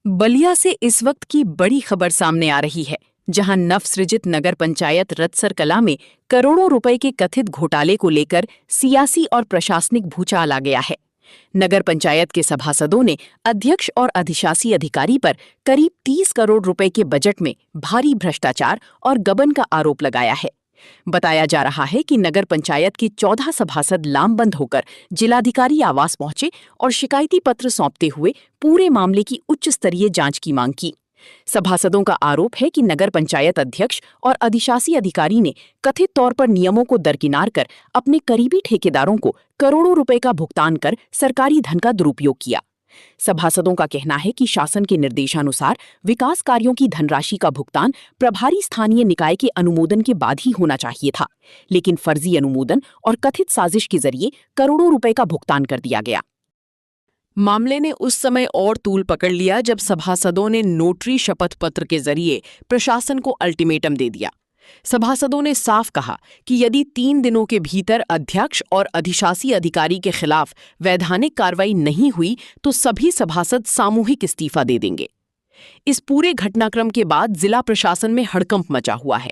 बलिया से इस वक्त की बड़ी खबर सामने आ रही है, जहां नवसृजित नगर पंचायत रतसर कला में करोड़ों रुपए के कथित घोटाले को लेकर सियासी और प्रशासनिक भूचाल आ गया है। नगर पंचायत के सभासदों ने अध्यक्ष और अधिशासी अधिकारी पर करीब 30 करोड़ रुपए के बजट में भारी भ्रष्टाचार और गबन का आरोप लगाया है। बताया जा रहा है कि नगर पंचायत के 14 सभासद लामबंद होकर जिलाधिकारी आवास पहुंचे और शिकायती पत्र सौंपते हुए पूरे मामले की उच्च स्तरीय जांच की मांग की। सभासदों का आरोप है कि नगर पंचायत अध्यक्ष और अधिशासी अधिकारी ने कथित तौर पर नियमों को दरकिनार कर अपने करीबी ठेकेदारों को करोड़ों रुपए का भुगतान कर सरकारी धन का दुरुपयोग किया। सभासदों का कहना है कि शासन के निर्देशानुसार विकास कार्यों की धनराशि का भुगतान प्रभारी स्थानीय निकाय के अनुमोदन के बाद ही होना चाहिए था, लेकिन फर्जी अनुमोदन और कथित साजिश के जरिए करोड़ों रुपए का भुगतान कर दिया गया। मामले ने उस समय और तूल पकड़ लिया जब सभासदों ने नोटरी शपथ पत्र के जरिए प्रशासन को अल्टीमेटम दे दिया। सभासदों ने साफ कहा कि यदि 3 दिनों के भीतर अध्यक्ष और अधिशासी अधिकारी के खिलाफ वैधानिक कार्रवाई नहीं हुई तो सभी सभासद सामूहिक इस्तीफा दे देंगे। इस पूरे घटनाक्रम के बाद जिला प्रशासन में हड़कंप मचा हुआ है।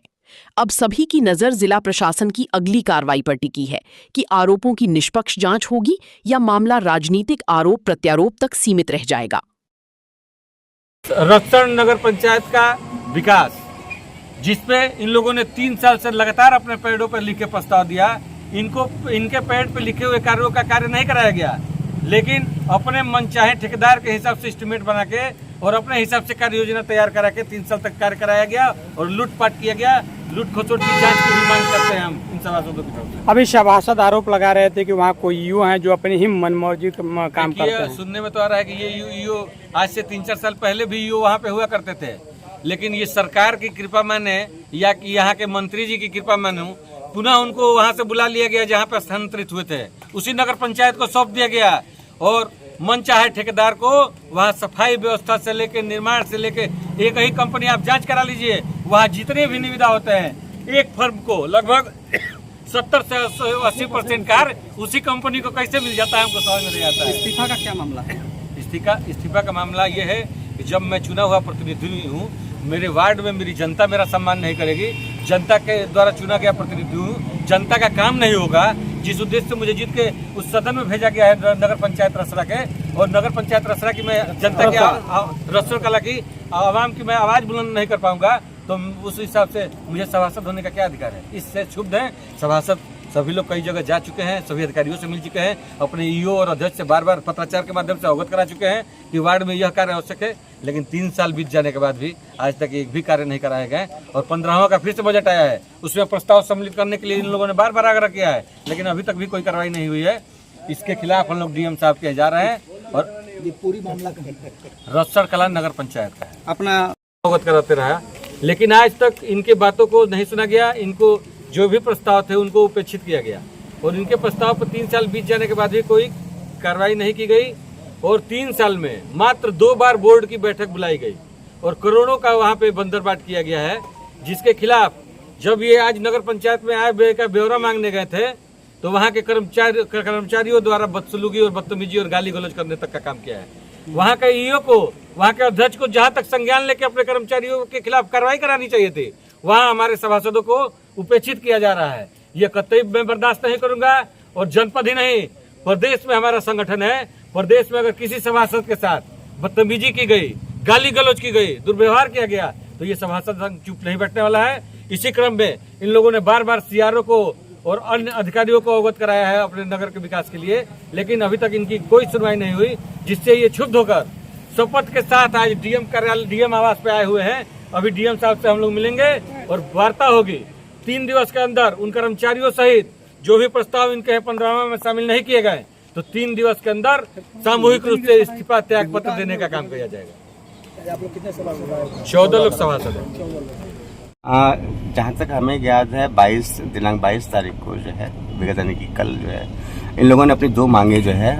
अब सभी की नजर जिला प्रशासन की अगली कार्रवाई पर टिकी है कि आरोपों की निष्पक्ष जांच होगी या मामला राजनीतिक आरोप प्रत्यारोप तक सीमित रह जाएगा। रतसर नगर पंचायत का विकास, जिसपे इन लोगों ने 3 साल से लगातार अपने पेड़ों पर लिखे प्रस्ताव दिया, इनके पेड़ पर लिखे हुए कार्यों का कार्य नहीं कराया गया, लेकिन अपने मनचाहे ठेकेदार के हिसाब से एस्टीमेट बना के और अपने हिसाब से कार्य योजना तैयार करा के 3 साल तक कार्य कराया गया और लूटपाट किया गया। लूट खसोट की जांच की भी मांग करते हैं हम इन सभासदों की तरफ से। अभी सभासद आरोप लगा रहे थे कि वहाँ कोई ईओ हैं जो अपनी ही मनमर्जी काम करते हैं। सुनने में तो आ रहा है कि ये ईओ आज से 3-4 साल पहले भी ईओ वहाँ पे हुआ करते थे, लेकिन ये सरकार की कृपा माने या कि यहाँ के मंत्री जी की कृपा मानूं, पुनः उनको वहाँ से बुला लिया गया जहाँ पे स्थानांतरित हुए थे, उसी नगर पंचायत को सौंप दिया गया और मन चाहे ठेकेदार को वहाँ सफाई व्यवस्था से लेके निर्माण से लेके एक ही कंपनी आप जांच करा लीजिए, वहाँ जितने भी निविदा होते हैं एक फर्म को लगभग 70 से 80% कार्य उसी कंपनी को कैसे मिल जाता है, हमको समझ में नहीं आता है। इस्तीफा का क्या मामला है? इस्तीफा का मामला ये है कि जब मैं चुना हुआ प्रतिनिधि हूँ, मेरे वार्ड में मेरी जनता मेरा सम्मान नहीं करेगी, जनता के द्वारा चुना गया प्रतिनिधि हूँ, जनता का काम नहीं होगा, जिस उद्देश्य से मुझे जीत के उस सदन में भेजा गया है नगर पंचायत रसरा के, और नगर पंचायत रसरा की मैं जनता की रसर कला की आवाम की मैं आवाज बुलंद नहीं कर पाऊंगा, तो उस हिसाब से मुझे सभासद होने का क्या अधिकार है? इससे क्षुब्ध है सभासद। सभी लोग कई जगह जा चुके हैं, सभी अधिकारियों से मिल चुके हैं, अपने ईओ और अध्यक्ष से बार-बार पत्राचार के माध्यम से अवगत करा चुके हैं कि वार्ड में यह कार्य आवश्यक है, लेकिन 3 साल बीत जाने के बाद भी आज तक एक भी कार्य नहीं कराए गए। और 15वां का फिर से बजट आया है, उसमें प्रस्ताव सम्मिलित करने के लिए इन लोगों ने बार-बार आग्रह किया है, लेकिन अभी तक भी कोई कार्रवाई नहीं हुई है। इसके खिलाफ हम लोग डीएम साहब के जा रहे हैं और ये पूरी मामला रतसर कला नगर पंचायत का है, अपना अवगत कराते रहा, लेकिन आज तक इनके बातों को नहीं सुना गया। इनको जो भी प्रस्ताव थे उनको उपेक्षित किया गया और इनके प्रस्ताव पर 3 साल बीत जाने के बाद भी कोई कार्रवाई नहीं की गई और 3 साल में मात्र 2 बार बोर्ड की बैठक बुलाई गई और करोड़ों का वहां पे बंदरबाट किया गया है, जिसके खिलाफ जब ये आज नगर पंचायत में आए व्यय का ब्यौरा मांगने गए थे तो वहां के कर्मचारियों द्वारा बदसलूकी और बदतमीजी और गाली गलौज करने तक का काम किया है। वहां के ईओ को, वहां के अध्यक्ष को जहां तक संज्ञान लेके अपने कर्मचारियों के खिलाफ कार्रवाई करानी चाहिए थी, वहां हमारे सभासदों को उपेक्षित किया जा रहा है। ये कतई मैं बर्दाश्त नहीं करूंगा और जनपद ही नहीं, प्रदेश में हमारा संगठन है, प्रदेश में अगर किसी सभासद के साथ बदतमीजी की गई, गाली गलौज की गई, दुर्व्यवहार किया गया तो ये सभासद संघ चुप नहीं बैठने वाला है। इसी क्रम में इन लोगों ने बार-बार सीआरओ को और अन्य अधिकारियों को अवगत कराया है अपने नगर के विकास के लिए, लेकिन अभी तक इनकी कोई सुनवाई नहीं हुई, जिससे ये क्षुब्ध होकर शपथ के साथ आज डीएम आवास पे आए हुए हैं। अभी डीएम साहब से हम लोग मिलेंगे और वार्ता होगी। 3 दिवस के अंदर उन कर्मचारियों सहित जो भी प्रस्ताव इनके 15वां में शामिल नहीं किए गए तो 3 दिवस के अंदर सामूहिक रूप से इस्तीफा त्याग पत्र देने का काम किया जाएगा। आप लोग कितने सभासद? 14 लोग सभासद हैं। जहाँ तक हमें याद है दिनांक 22 तारीख को जो है विगत यानी कि कल जो है इन लोगों ने अपनी 2 मांगे जो है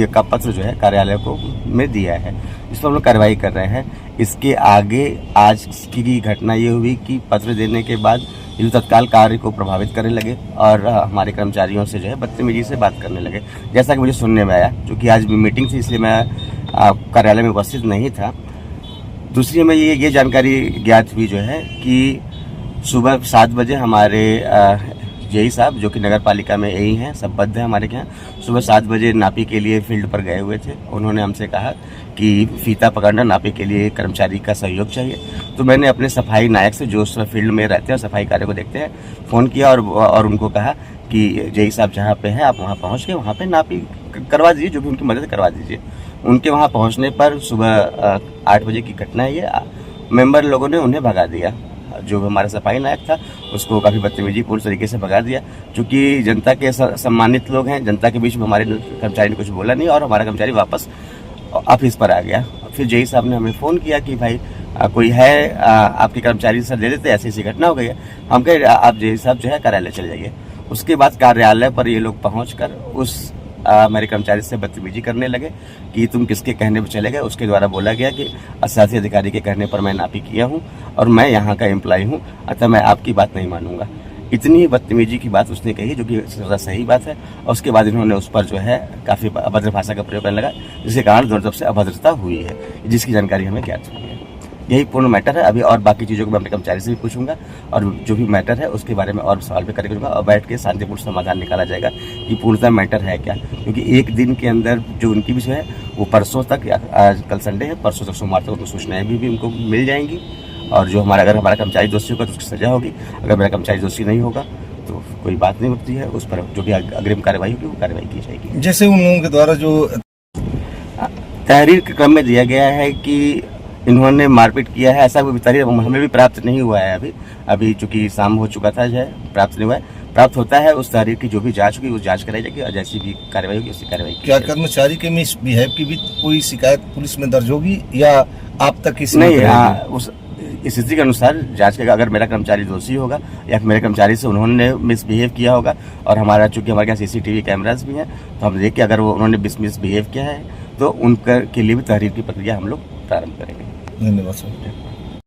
का पत्र जो है कार्यालय को में दिया है, इस पर हम लोग कार्रवाई कर रहे हैं। इसके आगे आज की घटना ये हुई कि पत्र देने के बाद ये तत्काल कार्य को प्रभावित करने लगे और हमारे कर्मचारियों से जो है बदतमीजी से बात करने लगे, जैसा कि मुझे सुनने में आया, जो कि आज मीटिंग थी इसलिए मैं कार्यालय में उपस्थित नहीं था। दूसरी हमें ये जानकारी ज्ञात हुई जो है कि सुबह 7 बजे हमारे जेई साहब जो कि नगर पालिका में यही हैं, संबद्ध हैं हमारे यहाँ, सुबह 7 बजे नापी के लिए फील्ड पर गए हुए थे। उन्होंने हमसे कहा कि फीता पकड़ना नापी के लिए कर्मचारी का सहयोग चाहिए। तो मैंने अपने सफाई नायक से जो उस फील्ड में रहते हैं और सफाई कार्य को देखते हैं फ़ोन किया और उनको कहा कि जेई साहब जहाँ पे हैं आप वहाँ पहुँच के वहाँ पे नापी करवा दीजिए, जो भी उनकी मदद करवा दीजिए। उनके वहाँ पहुँचने पर सुबह 8 बजे की घटना है ये। मेंबर लोगों ने उन्हें भगा दिया, जो हमारा सफाई नायक था उसको काफ़ी बदतमीजी पूर्ण तरीके से भगा दिया। क्योंकि जनता के सम्मानित लोग हैं, जनता के बीच में हमारे कर्मचारी ने कुछ बोला नहीं और हमारा कर्मचारी वापस ऑफिस पर आ गया। फिर जेई साहब ने हमें फ़ोन किया कि भाई कोई है आपके कर्मचारी सर दे देते, ऐसी ऐसी घटना हो गई है। हम कहे आप जेई साहब जो है कार्यालय चले जाइए। उसके बाद कार्यालय पर ये लोग पहुँच उस मेरे कर्मचारी से बदतमीजी करने लगे कि तुम किसके कहने पर चले गए। उसके द्वारा बोला गया कि शासी अधिकारी के कहने पर मैं नापी किया हूं और मैं यहां का एम्प्लॉय हूं, अतः मैं आपकी बात नहीं मानूंगा। इतनी बदतमीजी की बात उसने कही, जो कि सही बात है। और उसके बाद इन्होंने उस पर जो है काफ़ी अभद्र भाषा का प्रयोग करने लगा, जिसके कारण दोनों तरफ से अभद्रता हुई है, जिसकी जानकारी हमें ज्ञात हुई है। यही पूर्ण मैटर है। अभी और बाकी चीज़ों को मैं अपने कर्मचारी से भी पूछूंगा और जो भी मैटर है उसके बारे में और सवाल भी करेंगे और बैठ के शांतिपूर्ण समाधान निकाला जाएगा कि पूर्णतः मैटर है क्या। क्योंकि एक दिन के अंदर जो उनकी भी जो है वो परसों तक, आज कल संडे है, परसों तक सोमवार तक उनको सूचनाएं भी उनको मिल जाएंगी। और जो अगर हमारा कर्मचारी दोषी होगा तो उसकी सजा होगी, अगर मेरा कर्मचारी दोषी नहीं होगा तो कोई बात नहीं होती है। उस पर जो भी अग्रिम कार्रवाई होगी वो कार्रवाई की जाएगी। जैसे उन लोगों के द्वारा जो तहरीर के क्रम में दिया गया है कि इन्होंने मारपीट किया है, ऐसा कोई तहरीर हमें भी प्राप्त नहीं हुआ है। अभी चूंकि शाम हो चुका था, जो है प्राप्त नहीं हुआ है। प्राप्त होता है उस तहरीर की जो भी जांच होगी, उस जांच कराई जाएगी और जैसी भी कार्रवाई होगी उसी कार्रवाई की। क्या कर्मचारी के मिसबिहेव की भी कोई शिकायत पुलिस में दर्ज होगी या आप तक किसी नहीं? उस स्थिति के अनुसार जांच करेगा। अगर मेरा कर्मचारी दोषी होगा या मेरे कर्मचारी से उन्होंने मिसबिहेव किया होगा, और हमारा चूंकि हमारे यहाँ CCTV कैमरास भी हैं, तो हम देख के अगर वो उन्होंने मिसबिहेव किया है तो उनके लिए भी तहरीर की प्रक्रिया हम लोग प्रारंभ करेंगे। धन्यवाद सर।